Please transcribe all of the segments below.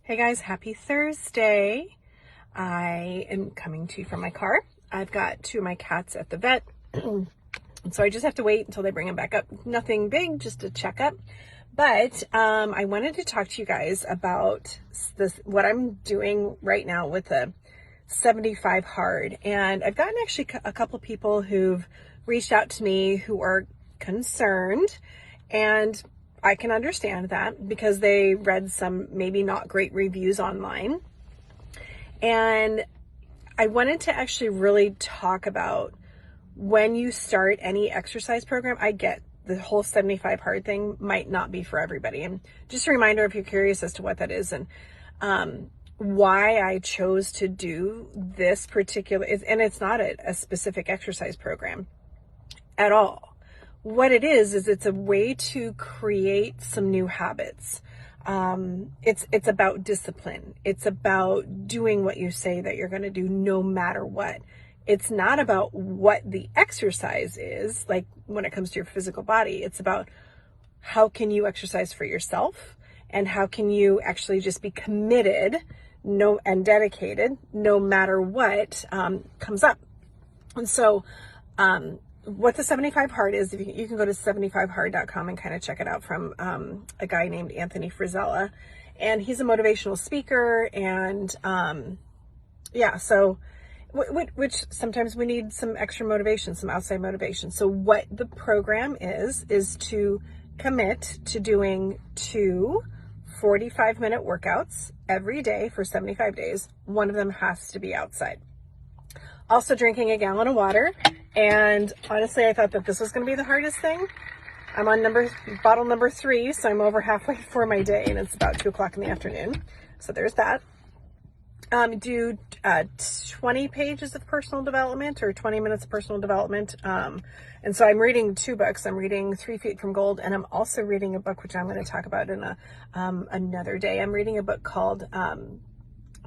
Hey guys, happy Thursday. I am coming to you from my car. I've got two of my cats at the vet. And so I just have to wait until they bring them back up. Nothing big, just a checkup. But I wanted to talk to you guys about what I'm doing right now with the 75 hard. And I've gotten actually a couple people who've reached out to me who are concerned, and I can understand that because they read some maybe not great reviews online. And I wanted to actually really talk about when you start any exercise program. I get the whole 75 hard thing might not be for everybody. And just a reminder, if you're curious as to what that is and why I chose to do this particular, and it's not a specific exercise program at all. What it is it's a way to create some new habits. It's about discipline. It's about doing what you say that you're going to do no matter what. It's not about what the exercise is, like when it comes to your physical body. It's about how can you exercise for yourself and how can you actually just be committed and dedicated no matter what comes up. And so, what the 75 hard is, if you can go to 75hard.com and kind of check it out from a guy named Anthony Frisella, and he's a motivational speaker. And so which sometimes we need some extra motivation, some outside motivation. So what the program is to commit to doing 2 45-minute workouts every day for 75 days. One of them has to be outside. Also drinking a gallon of water. And honestly, I thought that this was going to be the hardest thing. I'm on bottle number 3, so I'm over halfway for my day, and it's about 2 o'clock in the afternoon. So there's that. Do 20 pages of personal development or 20 minutes of personal development. And so I'm reading 2 books. I'm reading 3 Feet from Gold, and I'm also reading a book, which I'm going to talk about in another day. I'm reading a book called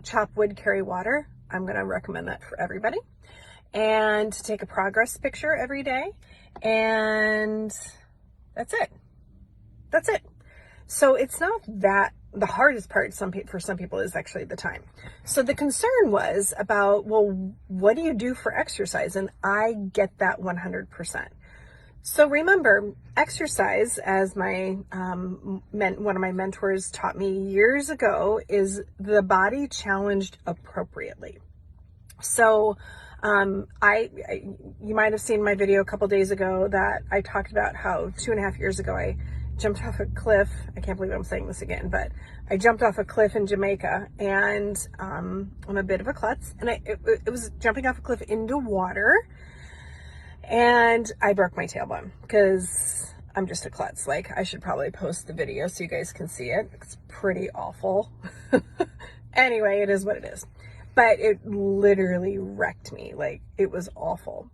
Chop Wood, Carry Water. I'm going to recommend that for everybody. And to take a progress picture every day. And that's it. So it's not that the hardest part for some people is actually the time. So the concern was about, well, what do you do for exercise? And I get that 100%. So remember, exercise, as one of my mentors taught me years ago, is the body challenged appropriately. So you might have seen my video a couple days ago that I talked about how 2.5 years ago I jumped off a cliff. I can't believe I'm saying this again, but I jumped off a cliff in Jamaica, and I'm a bit of a klutz, and it was jumping off a cliff into water, and I broke my tailbone because I'm just a klutz. Like, I should probably post the video so you guys can see it. It's pretty awful. Anyway, it is what it is. But it literally wrecked me. Like, it was awful.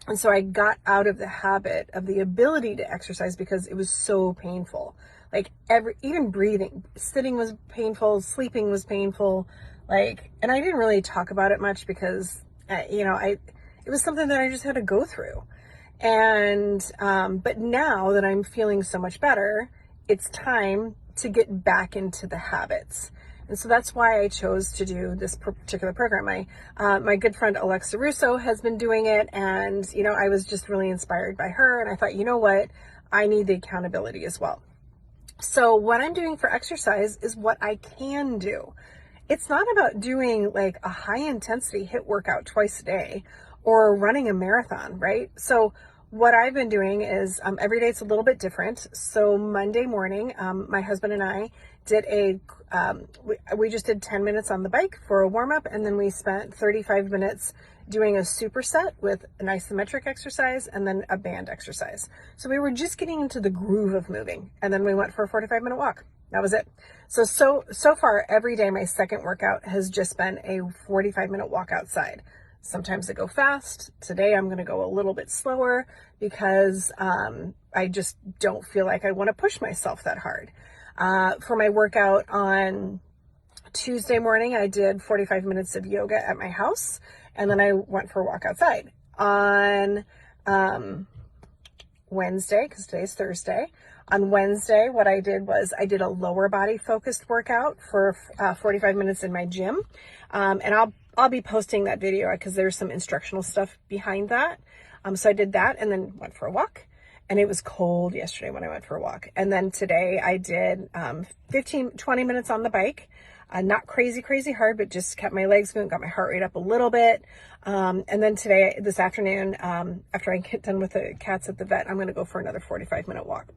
And so I got out of the habit of the ability to exercise because it was so painful. Like, even breathing, sitting was painful, sleeping was painful. Like, and I didn't really talk about it much because, it was something that I just had to go through. And, but now that I'm feeling so much better, it's time to get back into the habits. And so that's why I chose to do this particular program. My good friend Alexa Russo has been doing it, and I was just really inspired by her, and I thought, you know what, I need the accountability as well. So what I'm doing for exercise is what I can do. It's not about doing like a high intensity HIIT workout twice a day or running a marathon, right? So what I've been doing is every day it's a little bit different. So Monday morning, my husband and I did we just did 10 minutes on the bike for a warm up, and then we spent 35 minutes doing a superset with an isometric exercise and then a band exercise. So we were just getting into the groove of moving, and then we went for a 45-minute walk. That was it. So far every day my second workout has just been a 45-minute walk outside. Sometimes I go fast. Today I'm going to go a little bit slower because I just don't feel like I want to push myself that hard. For my workout on Tuesday morning, I did 45 minutes of yoga at my house, and then I went for a walk outside. On Wednesday, because today's Thursday, On Wednesday, what I did was I did a lower body focused workout for 45 minutes in my gym. And I'll be posting that video because there's some instructional stuff behind that. So I did that and then went for a walk. And it was cold yesterday when I went for a walk. And then today I did 20 minutes on the bike. Not crazy hard, but just kept my legs moving, got my heart rate up a little bit. And then this afternoon, after I get done with the cats at the vet, I'm going to go for another 45-minute walk.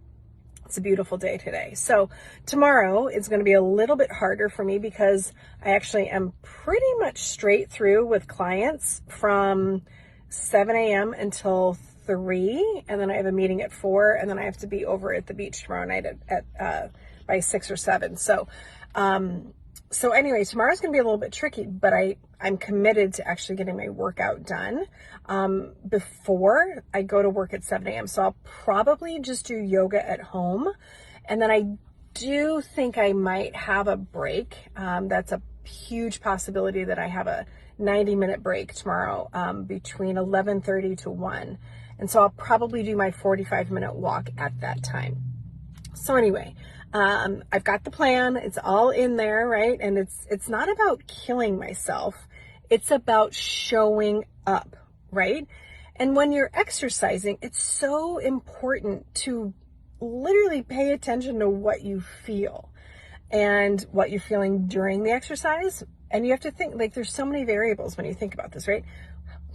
It's a beautiful day today. So tomorrow is going to be a little bit harder for me because I actually am pretty much straight through with clients from 7 a.m. until 3, and then I have a meeting at 4, and then I have to be over at the beach tomorrow night by 6 or 7. So anyway, tomorrow's going to be a little bit tricky, but I'm committed to actually getting my workout done before I go to work at 7 a.m. So I'll probably just do yoga at home. And then I do think I might have a break. That's a huge possibility that I have a 90-minute break tomorrow between 11:30 to 1. And so I'll probably do my 45-minute walk at that time. So anyway, I've got the plan. It's all in there, right? And it's not about killing myself. It's about showing up, right? And when you're exercising, it's so important to literally pay attention to what you feel and what you're feeling during the exercise. And you have to think, like, there's so many variables when you think about this, right?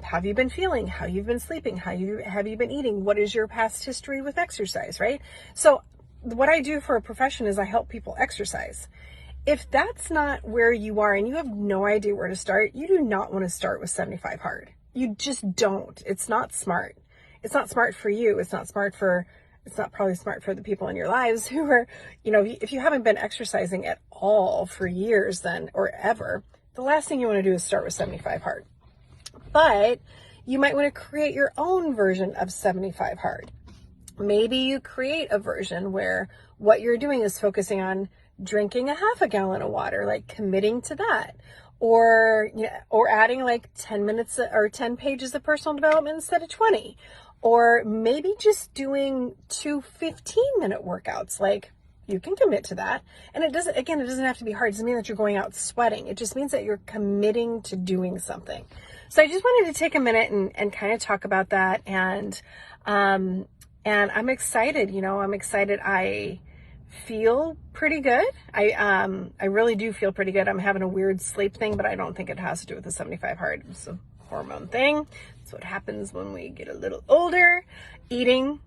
How have you been feeling? How you've been sleeping? Have you been eating? What is your past history with exercise, right? So what I do for a profession is I help people exercise. If that's not where you are and you have no idea where to start, you do not want to start with 75 hard. You just don't. It's not smart. It's not smart for you. It's not probably smart for the people in your lives who are, if you haven't been exercising at all for years then, or ever, the last thing you want to do is start with 75 hard. But you might want to create your own version of 75 hard. Maybe you create a version where what you're doing is focusing on drinking a half a gallon of water, like committing to that, or adding like 10 minutes or 10 pages of personal development instead of 20, or maybe just doing 2 15-minute workouts. Like, you can commit to that. And it doesn't have to be hard. It doesn't mean that you're going out sweating. It just means that you're committing to doing something. So I just wanted to take a minute and kind of talk about that. And I'm excited, I'm excited. I feel pretty good. I really do feel pretty good. I'm having a weird sleep thing, but I don't think it has to do with the 75 hard. It's a hormone thing. It's what happens when we get a little older. Eating,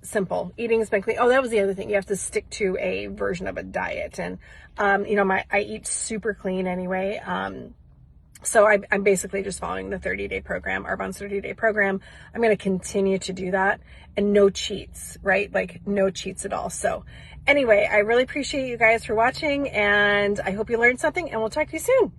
simple. Eating has been clean. Oh, that was the other thing. You have to stick to a version of a diet. And, I eat super clean anyway. So I'm basically just following the 30-day program, Arbonne's 30-day program. I'm going to continue to do that, and no cheats, right? Like, no cheats at all. So anyway, I really appreciate you guys for watching, and I hope you learned something, and we'll talk to you soon.